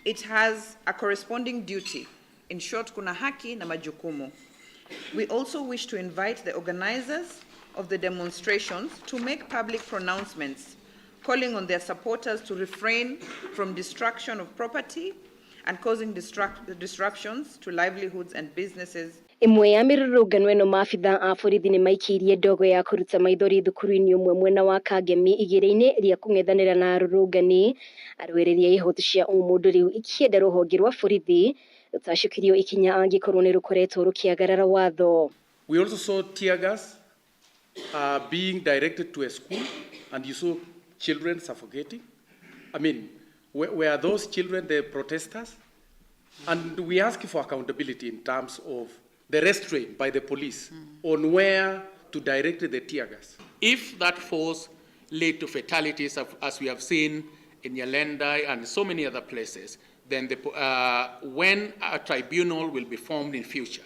it has a corresponding duty. In short, kuna haki na majukumu. We also wish to invite the organizers of the demonstrations to make public pronouncements calling on their supporters to refrain from destruction of property and causing disruptions to livelihoods and businesses. Imwe ya mirurungano eno maabitha a borithi ni maikirie ndogo ya kuruta maithori thukuru-ini umwe mwena wa Kameme igiri-ini ria kung'ethanira na arurungani arwiriria ihooto cia umundu riu ikienda ruhonge rwa borithi rutacukirio ikinya angikorwo ni rukoretwo rukiagarara watho. We also saw tear gas being directed to a school, and you saw children suffocating. I mean, were those children the protesters? And we ask for accountability in terms of the restraint by the police on where to direct the tear gas. If that force led to fatalities, as we have seen in Yalendai and so many other places, then when a tribunal will be formed in future,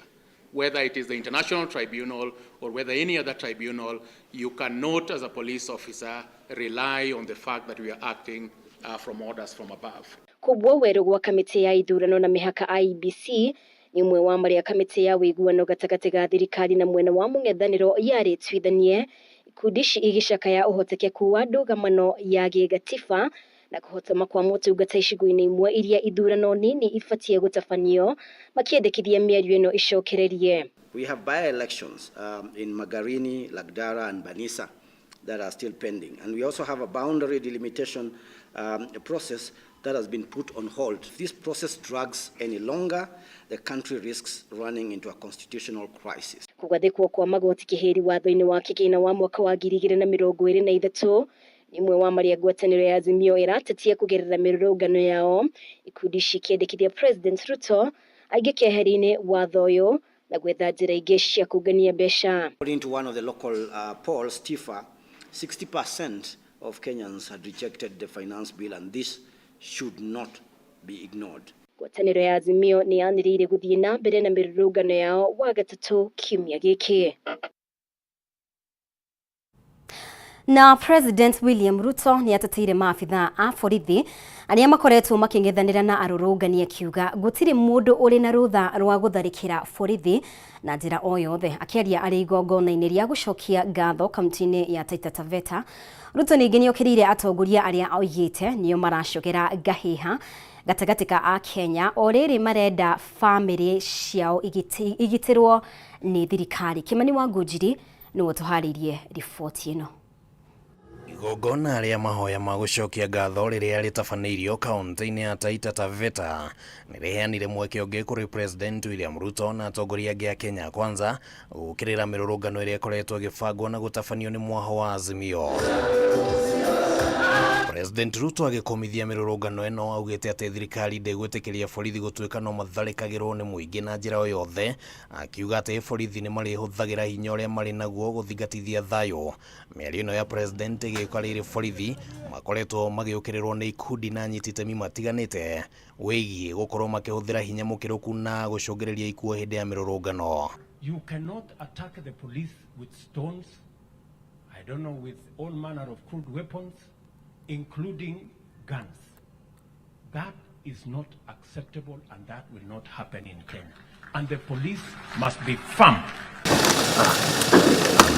whether it is the International Tribunal or whether any other tribunal, you cannot, as a police officer, rely on the fact that we are acting from orders from above. Kubwo weru gwa kamiti ya ithurano na mihaka IEBC ni umwe wa maria kamiti ya wiguano gatagati ga thirikari na mwena wa mung'ethaniro yaritwithanie ikundi ici igicakaya uhotekeku wa ndũgamano ya gĩgatiba na kuhotoma kwa motungata icigo-inĩ imwe iria ithurano nini ibatie gũtabanio makiendekithia mĩario ĩno icokererie. We have by-elections in Matuura-ini, Lagdara and Banisa that are still pending, and we also have a boundary delimitation process that has been put on hold. If this process drags any longer, the country risks running into a constitutional crisis. Kũgathĩkwo kwa magoti kĩhĩri watho-inĩ wa kĩgĩna wa mwaka wa 2023 imwe wa maria ngwatanĩro ya Azimio ĩratetia kũgerera mĩrũrũngano yao ikundi cikĩendekithia President Ruto aingĩ keheri-inĩ watho ũyũ na gwetha njĩra ingĩ cia kũngania mbeca. According to one of the local polls, TIFA, 60% of Kenyans had rejected the finance bill, and this should not be ignored. Ngwatanĩro ya Azimio nĩ yanĩrĩire gũthiĩ na mbere na mĩrũrũngano yao wagatatu kiumia gĩkĩ. Na President William Ruto ni atatĩire maabitha a borithi arĩa makoretwo makĩng'ethanĩra na arũrũngani akiuga gũtirĩ mũndũ ũrĩ na rũtha rwa gũtharĩkĩra borithi na njĩra o yothe. Akĩaria arĩ igongona-inĩ rĩa gũcokia ngatho kaunti-inĩ ya Taita Taveta, Ruto ningĩ nĩokĩrĩire atongoria arĩa oigĩte nĩo maracogera ngahĩha gatagatĩ ka a Kenya o rĩrĩ marenda famĩlĩ ciao igitĩrwo nĩ thirikari. Kimani wa Ngũnjiri nĩwe tũharĩirie riboti ĩno. Igongona rĩa mahoya ma gũcokia ngatho rĩrĩa rĩtabanĩirio kaunti-inĩ ya Taita Taveta nĩrĩheanire mweke ũngĩ kũrĩ President William Ruto na atongoria angĩ a Kenya Kwanza gũkĩrĩra mĩrũrũngano ĩrĩa ĩkoretwo ĩgĩbangwo na gũtabanio nĩ mwaho wa Azimio. President Ruto agĩkomithia mĩrũrũngano ĩno augĩte atĩ thirikari ndĩgwĩtĩkĩria borithi gũtuĩka no matharĩkagĩrwo nĩ mũingĩ na njĩra o yothe, akiuga atĩ borithi nĩ marĩhũthagĩra hinya ũrĩa marĩ naguo gũthingatithia thayũ. Mĩario ĩno ya President ĩgĩũka borithi makoretwo magĩũkĩrĩrwo nĩ ikundi na anyiti itemi matiganĩte wĩgiĩ gũkorwo makĩhũthĩra hinya mũkĩrũku na gũcũngĩrĩria ikuũ hĩndĩ ya mĩrũrũngano. You cannot attack the police with stones, I don't know, with all manner of crude weapons, including guns. That is not acceptable, and that will not happen in Kenya. And the police must be firm.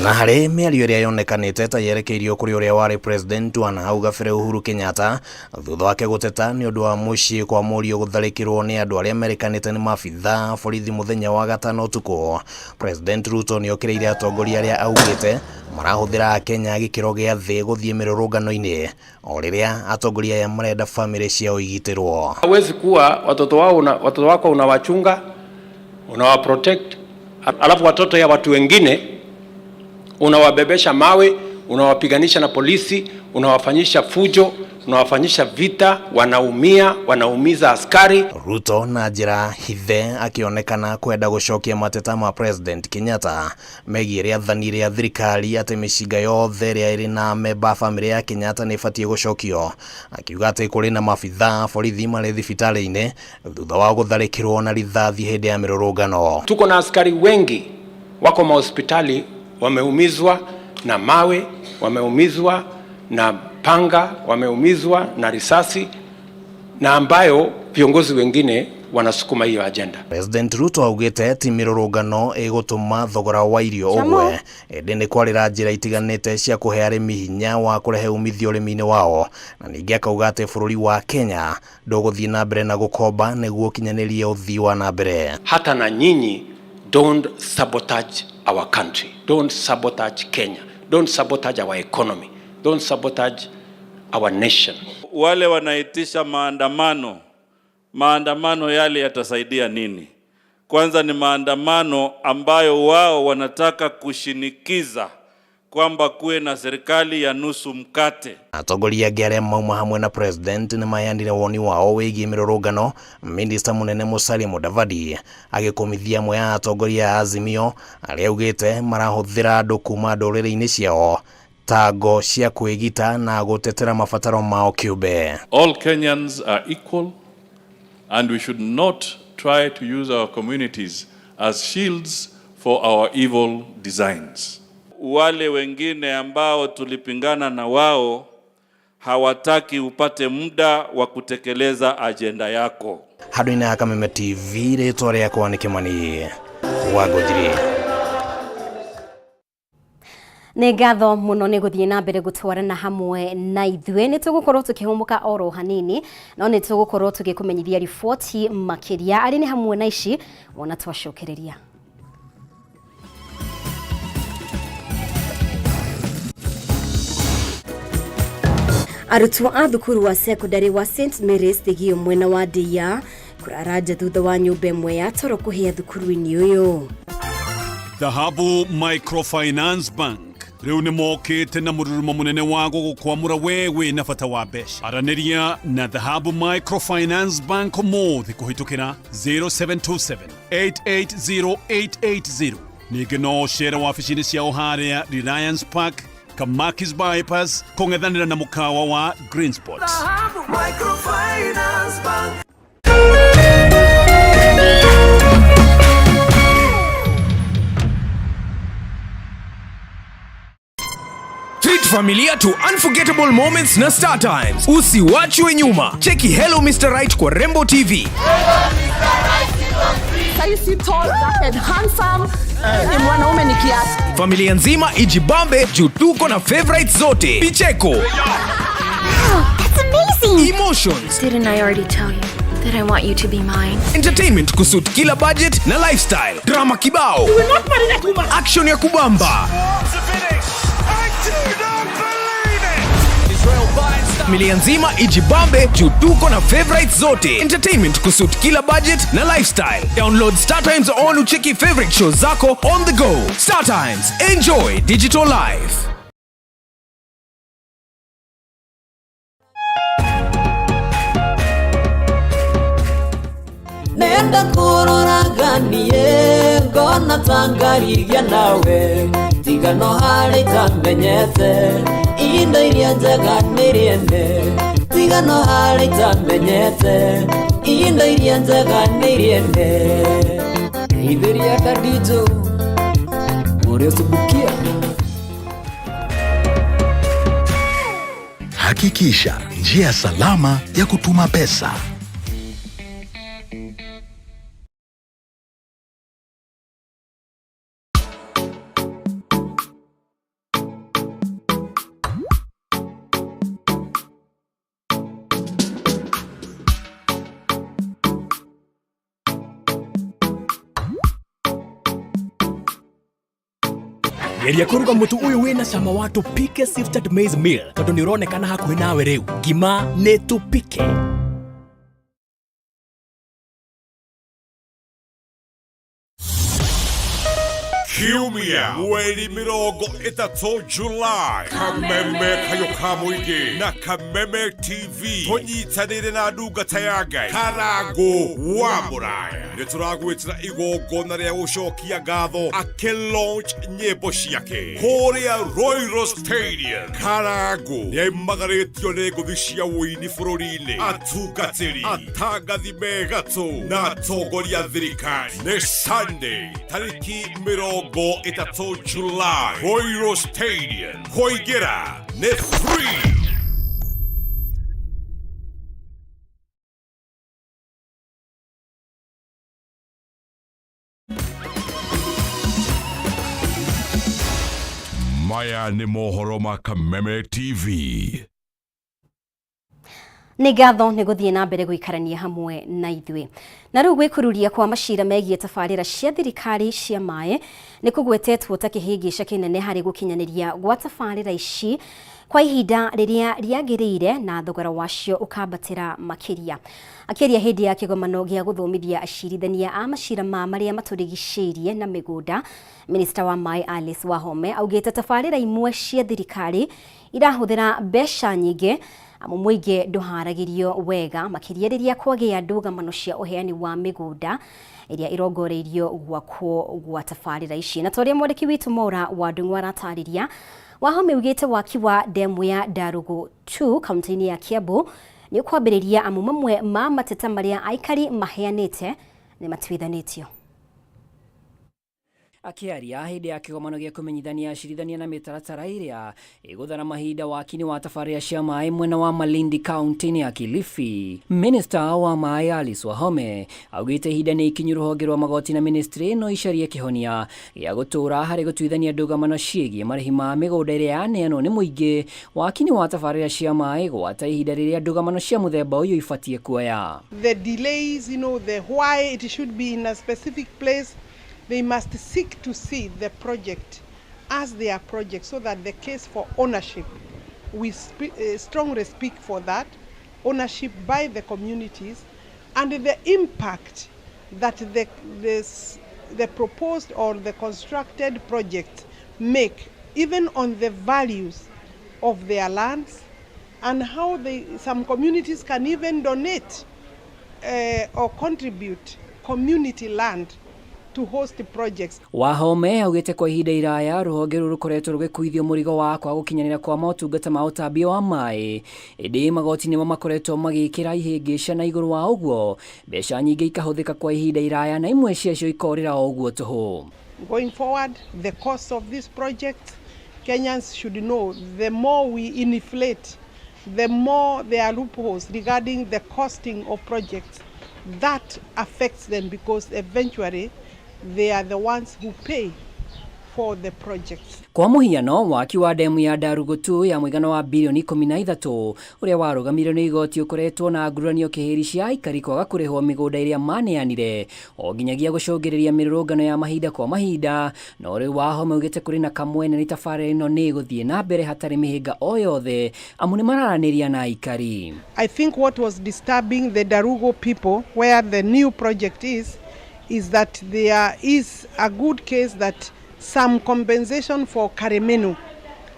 Na harĩ mĩario ĩrĩa yonekanĩte ta yerekeirio kũrĩ ũrĩa warĩ President wa hau gabere Uhuru Kenyatta thutha wake gũteta nĩ ũndũ wa mũciĩ kwa mũriũ gũtharĩkĩrwo nĩ andũ arĩa merekanĩte nĩ maabitha borithi mũthenya wa gatano ũtukũ. President Ruto nĩokĩrĩire atongoria arĩa augĩte marahũthĩra Kenya gĩkĩro gĩa thĩ gũthiĩ mĩrũrũngano-inĩ o rĩrĩa atongoria aya marenda famĩlĩ ciao igitĩrwo. Hawezi kuwa watoto wako unawachunga, unawaprotect, alafu watoto ya watu wengine unawabebesha mawe, unawapiganisha na polisi, unawafanyisha fujo, unawafanyisha vita, wanaumiza askari. Ruto na njĩra hithe akĩonekana kwenda gũcokia mateta ma President Kenyatta megiĩ rĩathani rĩa thirikari atĩ mĩcinga yothe ĩrĩa ĩrĩ na memba famĩlĩ ya Kenyatta nĩ ĩbatiĩ gũcokio, akiuga atĩ kũrĩ na maabitha borithi marĩ thibitarĩ-inĩ thutha wa gũtharĩkĩrwo na rithathi hĩndĩ ya mĩrũrũngano. Tuko na askari wengi wako mahospitali wameumizwa na mawe, wameumizwa na panga, wameumizwa na risasi, na ambayo viongozi wengine wanasukuma hiyo agenda. President Ruto augite ti mirurungano igutuma thogora wa irio ugwe indi ni kwarira njira itiganite cia kuhe arimi hinya wa kurehe umithio urimi-ini wao, na ningi akauga ati bururi wa Kenya nduguthii na mbere na gukomba niguo kinyanirie uthii wa na mbere. Hata na nyinyi, don't sabotage our country, don't sabotage Kenya, don't sabotage our economy, don't sabotage our nation. Wale wanaitisha maandamano yale yatasaidia nini? Kwanza ni maandamano ambayo wao wanataka kushinikiza kwamba kuwe na serikali ya nusu mkate. Atongoria ngere mauma hamwe na president ni mayandire woni wao wigie mirurungano. Minister munene Musalia Mudavadi agikumithia amwe ya atongoria Azimio aria augite marahuthira andu kuma nduriri-ini ciao tago cia kwigita na gutetera mabataro mao kiumbe. All Kenyans are equal, and we should not try to use our communities as shields for our evil designs. Wale wengine ambao tulipingana na wao hawataki upate muda wa kutekeleza agenda yako. Hadwina ya Kameme TV, ritwa riakwa ni Kimani Wagojiri. Nĩ ngatho mũno nĩ gũthiĩ na mbere gũtwarana hamwe na ithuĩ. Nĩ tũgũkorwo tũkĩhũmũka oro hanini, no nĩ tũgũkorwo tũgĩkũmenyithia riboti makĩria. Arĩ nĩ hamwe na ici wona twacokereria. Arutwo a thukuru wa secondary wa St Mary's Thigio mwena wa Ndia kũraranja thutha wa nyũmba ĩmwe ya toro kũhĩa thukuru-inĩ ũyũ. Dhahabu Microfinance Bank riu ni mokite na mururumo munene wa gukwamura wewe na bata wa mbeca. Araniria na Dhahabu Microfinance Bank mothi kuhitukira 0727 880880. Ningi no share wabici-ini ciao haria Reliance Park, Kamakis Bypass, kung'ethanira na mukawa wa Green Spots. Dhahabu Microfinance Bank. Treat familia to unforgettable moments na Star Times. Usiwachwe nyuma. Cheki Hello Mr. Right kwa Rembo TV. Saisi tall, dark and handsome. Ni mwanaume ni kiasi. Familia nzima ijibambe juu tuko na favorites zote. Picheko. That's amazing. Emotions. Didn't I already tell you that I want you to be mine? Entertainment kusuit kila budget na lifestyle. Drama kibao. Action ya kubamba. Familia nzima ijibambe juu tuko na favorites zote. Entertainment kusuit kila budget na lifestyle. Download Star Times on ucheki favorite shows zako on the go. Star Times, enjoy digital life. Nenda kurora ganiye ngona tangariria nawe tigano hari tamenyete indo iria njega niriende tigano hari tamenyete indo iria njega niriende ithiria dadijo uri subukia. Hakikisha njia salama ya kutuma pesa. Geria kuruga mutu uyu wina cama wa tupike sifted maize meal tondu ni uronekana hakuhi nawe riu. Ngima ni tupike. Kiumia mweri 30 July Kameme kayoka muingi na Kameme TV tunyitanire na ndungata ya Ngai Karago wa Muraya nituragwitira igongona ria gucokia ngatho akilaunch nyimbo ciake kuria Royal Stadium. Karago niaimagaritio ni nguthi cia wuini bururi-ini, atungatiri, atangathi megatu na atongoria thirikari. Ni Sunday tariki 30 July Royal Stadium. Koigera ni free. Maya nĩ mohoro ma Kameme TV. Nĩ ngatho nĩ gũthiĩ na mbere gũikarania hamwe na ithuĩ. Na rĩu gwĩkururia kwa macira megiĩ tabarĩra cia thirikari cia maĩ nĩ kũgwetetwo ta kĩhĩngĩca kĩnene harĩ gũkinyanĩria gwa tabarĩra ici kwa ihinda rĩrĩa rĩagĩrĩire na thogora wacio ũkambatĩra makĩria. Akĩaria hĩndĩ ya kĩgomano gĩa gũthomithia acirithania a macira marĩa matũrigicĩirie na mĩgũnda, Minista wa Maĩ Alice Wahome augĩte tabarĩra imwe cia thirikari irahũthĩra mbeca nyingĩ amu mũingĩ ndũharagĩrio wega makĩria rĩrĩa kwagĩa ndũgamano cia ũheani wa mĩgũnda ĩrĩa irongoreirio gwakwo gwa tabarĩra ici. Na torĩa mwandĩki witũ Mora wa Ndung'u aratarĩria, Wahome ugĩte waki wa demu ya Darugu 2 kaunti-inĩ ya Kiambu nĩ ũkwambĩrĩria amu mamwe ma mateta marĩa aikari maheanĩte nĩ matuithanĩtio. Akiaria hĩndĩ ya kĩgomano gĩa kũmenyithania acirithania na mĩtaratara ĩrĩa ĩgũthara mahinda waki-inĩ wa tabarĩra cia maĩ mwena wa Malindi kaunti-inĩ ya Kilifi, Minista wa Maĩ Alice Wahome augĩte ihinda nĩ ikinyu rũhonge rwa magoti na ministry ĩno icarie kĩhonia gĩa gũtũra harĩ gũtuithania ndũgamano ciĩgiĩ marĩhi ma mĩgũnda ĩrĩa yaneanwo nĩ mũingĩ waki-inĩ wa tabarĩra cia maĩ gwata ihinda rĩrĩa ndũgamano cia mũthemba ũyũ ibatiĩ kuoya. The delays, the why it should be in a specific place, they must seek to see the project as their project so that the case for ownership, we strongly speak for that, ownership by the communities and the impact that the proposed or the constructed project make even on the values of their lands and how some communities can even donate or contribute community land to host projects. Wahome augĩte kwa ihinda iraya rũhonge rũrũ rũkoretwo rũgĩkuithio mũrigo wa kwaga gũkinyanĩra kwa motungata ma ũtambia wa maĩ, ĩndĩ magoti nĩmo makoretwo magĩkĩra ihĩngĩca na igũrũ wa ũguo mbeca nyingĩ ikahũthĩka kwa ihinda iraya na imwe ciacio ikorĩra o ũguo tũhũ. Going forward, the cost of this project, Kenyans should know the more we inflate, the more there are loopholes regarding the costing of projects. That affects them because eventually they are the ones who pay for the projects. Kwa mũhiano waki wa demu ya Darugu 2 ya mũigana wa bilioni 13 ũrĩa warũgamirio nĩ igoti ũkoretwo na nguranio kĩhĩri cia aikari kwaga kũrĩhwo mĩgũnda ĩrĩa maneanire o nginyagia gũcũngĩrĩria mĩrũrũngano ya mahinda kwa mahinda, no rĩu Wahome augĩte kũrĩ na kamwene nĩ tabarĩra ĩno nĩ ĩgũthiĩ na mbere hatarĩ mĩhĩnga o yothe amu nĩ mararanĩria na aikari. I think what was disturbing the Darugu people where the new project is that there is a good case that some compensation for Kameme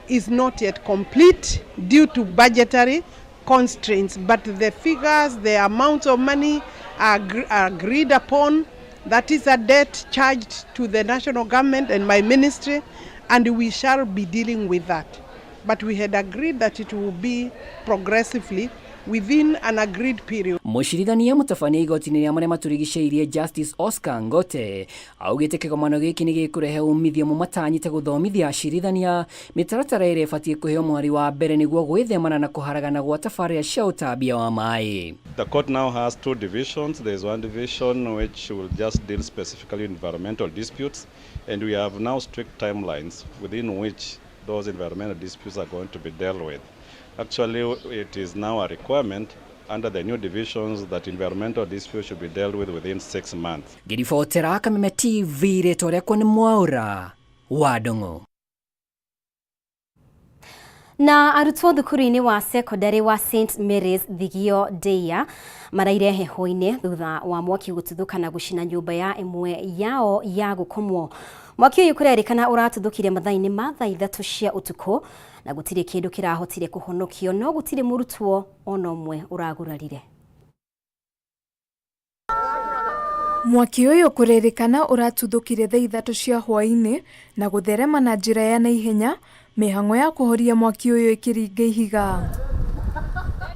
is not yet complete due to budgetary constraints, but the figures, the amount of money are agreed upon. That is a debt charged to the national government and my ministry, and we shall be dealing with that. But we had agreed that it will be progressively within an agreed period. Mũcirithania mũtabania igoti-inĩ rĩa marĩa matũrigicĩirie Justice Oscar Ngote augĩte kĩgomano gĩkĩ nĩ gĩkũrehe umithio mũmatanyĩte gũthomithia acirithania mĩtaratara ĩrĩa ĩbatiĩ kũheo mwari wa mbere nĩguo gwĩthemana na kũharagana gwa tabarĩra cia ũtambia wa maĩ. The court now has two divisions. There is one division which will just deal specifically with environmental disputes, and we have now strict timelines within which those environmental disputes are going to be dealt with. Actually, it is now a requirement under the new divisions that environmental disputes should be dealt with within 6 months. Ngĩribotera Kameme TV rĩtwa rĩakwa nĩ Mwaũra wa Ndung'u. Na arutwo thukuru-inĩ wa secondary wa St Mary's Thigio Deia maraire heho-inĩ thutha wa mwaki gũtuthũka na gũcina nyũmba ya ĩmwe yao ya gũkomwo. Mwaki ũyũ kũrerĩkana ũratuthũkire mathaa-inĩ ma thaa 3 cia ũtukũ na gũtirĩ kĩndũ kĩrahotire kũhonokio, no gũtirĩ mũrutwo ona ũmwe ũragurarire. Mwaki ũyũ kũrerĩkana ũratuthũkire thaa 3 cia hwaĩ-inĩ na gũtherema na njĩra ya naihenya, mĩhang'o ya kũhoria mwaki ũyũ ĩkĩringa ihiga.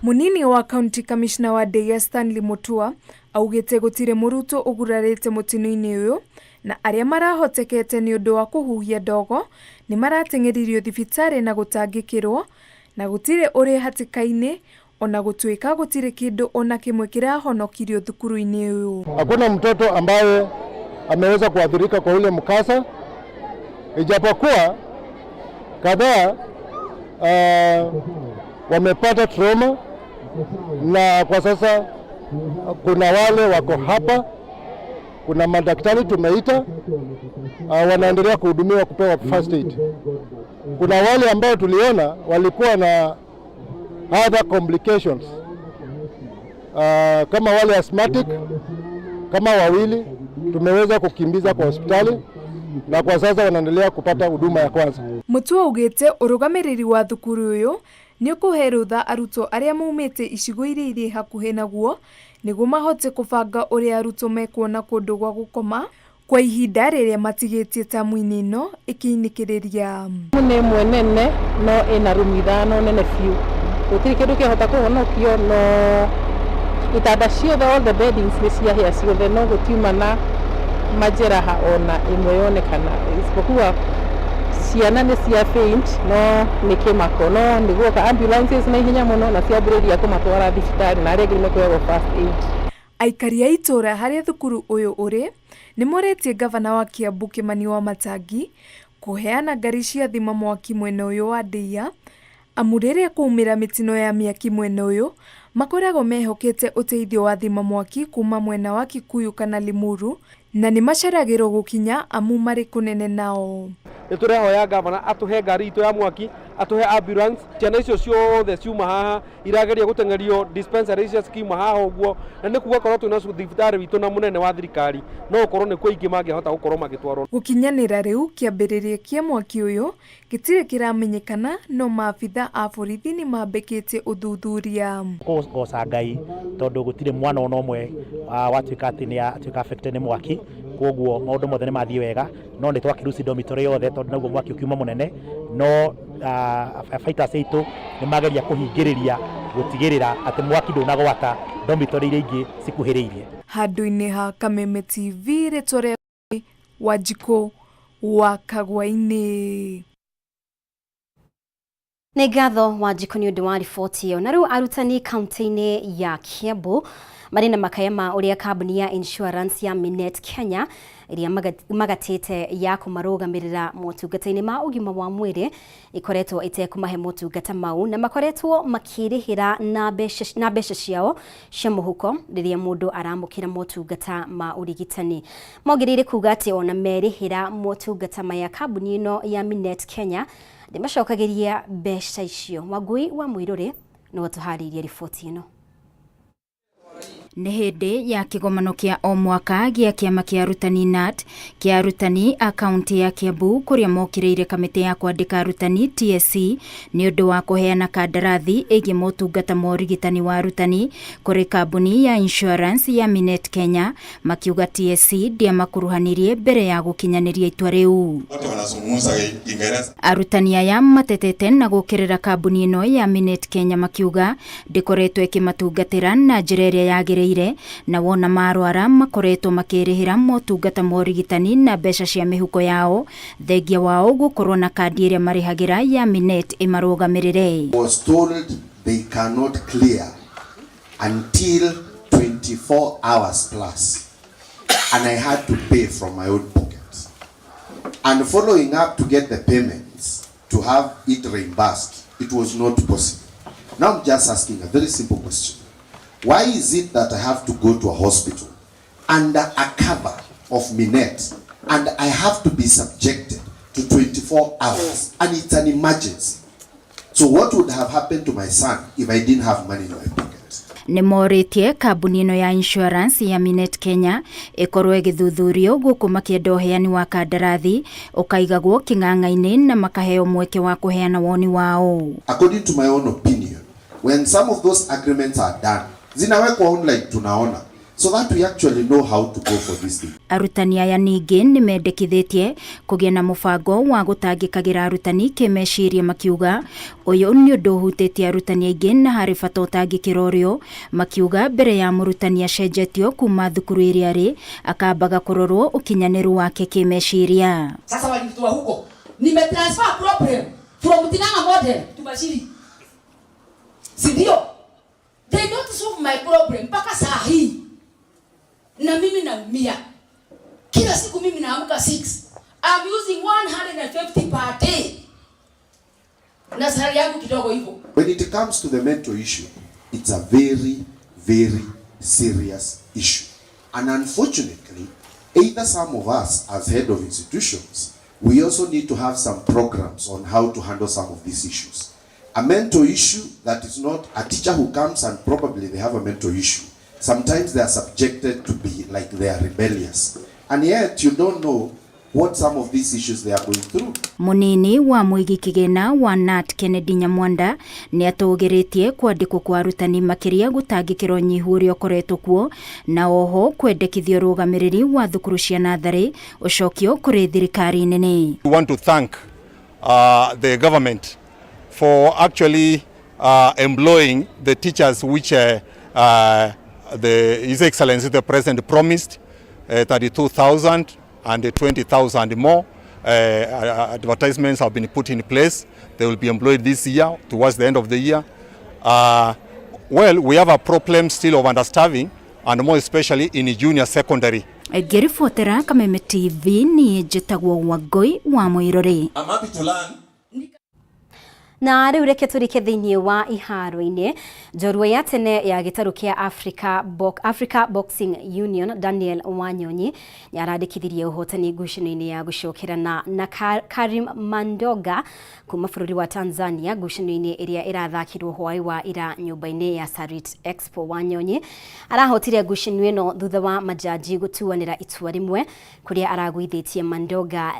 Munini wa County Commissioner wa Deia Stanley Mutua augĩte gũtirĩ mũrutwo ũgurarĩte mũtino-inĩ ũyũ na arĩa marahotekete nĩ ũndũ wa kũhuhia ndogo nĩ marateng'eririo thibitarĩ na gũtangĩkĩrwo na gũtirĩ ũrĩ hatĩka-inĩ ona gũtuĩka gũtirĩ kĩndũ ona kĩmwe kĩrahonokirio thukuru-inĩ ũyũ. Hakuna mtoto ambaye ameweza kuathirika kwa ule mkasa, ijapokuwa kadhaa wamepata trauma, na kwa sasa kuna wale wako hapa, kuna madaktari tumeita, wanaendelea kuhudumiwa kupewa first aid. Kuna wale ambao tuliona walikuwa na other complications, kama wale asthmatic, kama wawili tumeweza kukimbiza kwa hospitali na kwa sasa wanaendelea kupata huduma ya kwanza. Mutua ugite urugamiriri wa thukuru uyu ni ukuherutha arutwo aria maumite icigo iria iri hakuhe naguo niguo mahote kubanga uria arutwo mekuona kundu gwa gukoma kwa ihinda riria matigitie tamu-ini ino ikiinikiriria. Ni mwenene no ina room ithano nene fiu gutiri kindu kihota kuhonokio no itanda ciothe, all the beddings ni ciahia ciothe, no gutiuma na majeraha ona imwe yonekana, isipokuwa ciana ni cia faint no ni kimako, no niguo ka ambulances na ihenya muno na ciambiriria kumatwara thibitari na aria ngine kuhewa first aid. Aikari a itura haria thukuru uyu uri ni moretie gavana wa Kiambu Kimani Wamatangi kuheana ngari cia thima mwaki mwena uyu wa Ndeia, amu riria kuumira mitino ya miaki mwena uyu makoragwo mehokete uteithio wa thima mwaki kuma mwena wa Kikuyu kana Limuru, na ni macaragirwo gukinya amu mari kunene nao. Niturehoya gavana atuhe ngari itu ya mwaki, atuhe ambulance, ciana icio ciothe ciuma haha irageria gutengerio dispensary icio cikiuma haha uguo, na ni kuga korwo twina thibitari witu na munene wa thirikari no ukorwo ni kwa ingi mangihota gukorwo magitwarwo. Gukinyanira riu kiambiririe kia mwaki uyu gitire kiramenyekana, no maabitha a borithi ni mambikite uthuthuria. Goca Ngai tondu gutire mwana ona umwe watuika ati ni atuika affected ni mwaki, koguo maundu mothe ni mathie wega, no ni twakiruci dormitory yothe tondu naguo mwaki ukiuma munene, no fighters aitu ni mageria kuhingiriria gutigirira ati mwaki ndunagwata dormitory iria ingi cikuhiriirie. Handu-ini ha Kameme TV ritore Wanjikũ wa Kagwa-ini. Nĩ ngatho Wanjikũ nĩ ũndũ wa riboti ĩyo. Na rĩu arutani kaunti-inĩ ya Kiambu marĩ na makaya ma ũrĩa kambuni ya insurance ya Minet Kenya iria magatĩte ya kũmarũgamĩrĩra motungata-inĩ ma ũgima wa mwĩrĩ ikoretwo itekũmahe motungata mau, na makoretwo makĩrĩhĩra na mbeca ciao cia mũhuko rĩrĩa mũndũ aramũkĩra motungata ma ũrigitani. Mongereire kuga atĩ ona merĩhĩra motungata maya kambuni ĩno ya Minet Kenya ndĩmacokagĩria mbeca icio. Wangui wa Mũirũrĩ no tũharĩirie riboti ĩno. Nĩ hĩndĩ ya kĩgomano kĩa o mwaka gĩa kĩama kĩa arutani NAT kĩa arutani a kaunti ya Kiambu kũrĩa mokĩrĩire kamĩtĩ ya kwandĩka arutani TSC nĩ ũndũ wa kũheana kandarathi ĩgiĩ motungata ma ũrigitani wa arutani kũrĩ kambuni ya insurance ya Minet Kenya, makiuga TSC ndiamakuruhanirie mbere ya gũkinyanĩria itua rĩu. Arutani aya matetete na gũkĩrĩra kambuni ĩno ya Minet Kenya, makiuga ndĩkoretwo ĩkĩmatungatĩra na njĩra ĩrĩa yagĩrĩire, na wona marwara makoretwo makĩrĩhĩra motungata ma ũrigitani na mbeca cia mĩhuko yao thengia wao gũkorwo na kandi ĩrĩa marĩhagĩra ya Minet ĩmarũgamĩrĩre. Was told they cannot clear until 24 hours plus, and I had to pay from my own pocket, and following up to get the payments to have it reimbursed, it was not possible. Now I'm just asking a very simple question. Why is it that I have to go to a hospital under a cover of Minet and I have to be subjected to 24 hours and it's an emergency? So what would have happened to my son if I didn't have money in my pocket? Nĩ morĩtie kambuni ĩno ya insurance ya Minet Kenya ĩkorwo ĩgĩthuthurio gũkũ makĩenda ũheani wa kandarathi ũkaigagwo kĩng'ang'a-inĩ na makaheo mweke wa kũheana woni wao. According to my own opinion, when some of those agreements are done, zinawekwa online tunaona, so that we actually know how to go for this thing. Arutani aya ningĩ nĩ mendekithĩtie kũgĩa na mũbango wa gũtangĩkagĩra arutani kĩmeciria, makiuga ũyũ nĩ ũndũ ũhutĩtie arutani aingĩ na harĩ bata ũtangĩkĩra ũrĩo, makiuga mbere ya mũrutani acenjetio kuma thukuru ĩrĩa arĩ akambaga kũrorwo ũkinyanĩru wake kĩmeciria. Sasa walitoa huko nimetransfer problem from Tinanga model to Bashiri, si ndio? They don't solve my problem mpaka saa hii, na mimi naumia. Kila siku mimi naamka 6. I'm using 150 per day. Na salary yangu kidogo hivyo. When it comes to the mental issue, it's a very, very serious issue. And unfortunately, either some of us as head of institutions, we also need to have some programs on how to handle some of these issues. A mental issue that is not a teacher who comes and probably they have a mental issue. Sometimes they are subjected to be like they are rebellious. And yet you don't know what some of these issues they are going through. Munini wa Muigi Kigena wa Nat Kennedy Nyamwanda ni atũgĩrĩtie kwandĩkwo kwa arutani makĩria gũtangĩkĩrwo nyihu ũrĩa ũkoretwo kuo na oho kwendekithio rũgamĩrĩri wa thukuru cia natharĩ ũcokio kũrĩ thirikari nene. We want to thank the government for actually employing the teachers which His Excellency the President promised, 32,000 and 20,000 more. Advertisements have been put in place. They will be employed this year, towards the end of the year. Well, we have a problem still of understaffing, and more especially in junior secondary. Ngĩribotera Kameme TV ni njĩtagwo Wangui wa Mũirũrĩ. I'm happy to learn. Na rĩu reke tũrike thĩinĩ wa iharo-inĩ. Njorua ya tene ya gĩtarũ kĩa Africa Boxing Union Daniel Wanyonyi nĩ arandĩkithirie ũhotani ngucanio-inĩ ya gũcokerana na Karim Mandoga kuma bũrũri wa Tanzania ngucanio-inĩ ĩrĩa ĩrathakirwo hwaĩ wa ira nyũmba-inĩ ya Sarit Expo. Wanyonyi arahotire ngucanio ĩno thutha wa majaji gũtuanĩra itua rĩmwe kũrĩa aragũithĩtie Mandoga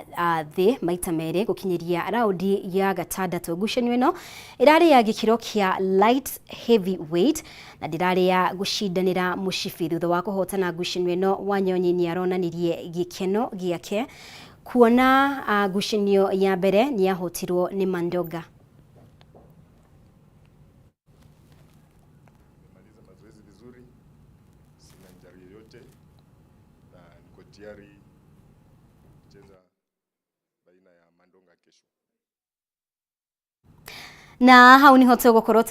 thĩ maita merĩ gũkinyĩria raundi ya gatandatũ. Ngucanio ĩno ĩrarĩ ya gĩkĩro kĩa light heavyweight na ndĩrarĩ ya gũcindanĩra mũcibi. Thutha wa kũhotana ngucanio ĩno, Wanyonyi nĩ aronanirie gĩkeno gĩake kuona ngucanio ya mbere nĩ yahotirwo nĩ Mandoga. Nimemaliza mazoezi vizuri, sina injury yoyote na niko tayari kucheza baina ya Mandonga kesho. Na hau niho tũgũkorwo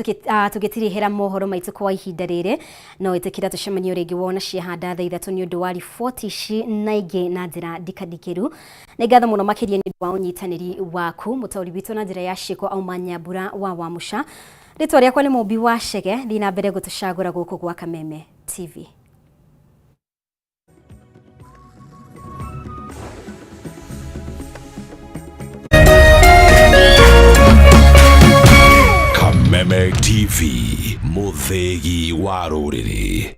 tũgĩtirihĩra mohoro maitũ kwa ihinda rĩrĩ, no ĩtĩkĩra tũcemanio rĩngĩ wona ciahanda thaa ithatũ nĩ ũndũ wa riboti ici na ingĩ na njĩra ndikandikĩru. Nĩ ngatho mũno makĩria nĩ ũndũ wa ũnyitanĩri waku. Mũtaũri witũ na njĩra ya ciĩko auma Nyambura wa Wamuca. Rĩtwa rĩakwa nĩ Mũmbi wa Chege, thiĩ na mbere gũtũcagũra gũkũ gwa Kameme TV. Kameme TV, Muthegi wa Rũrĩrĩ.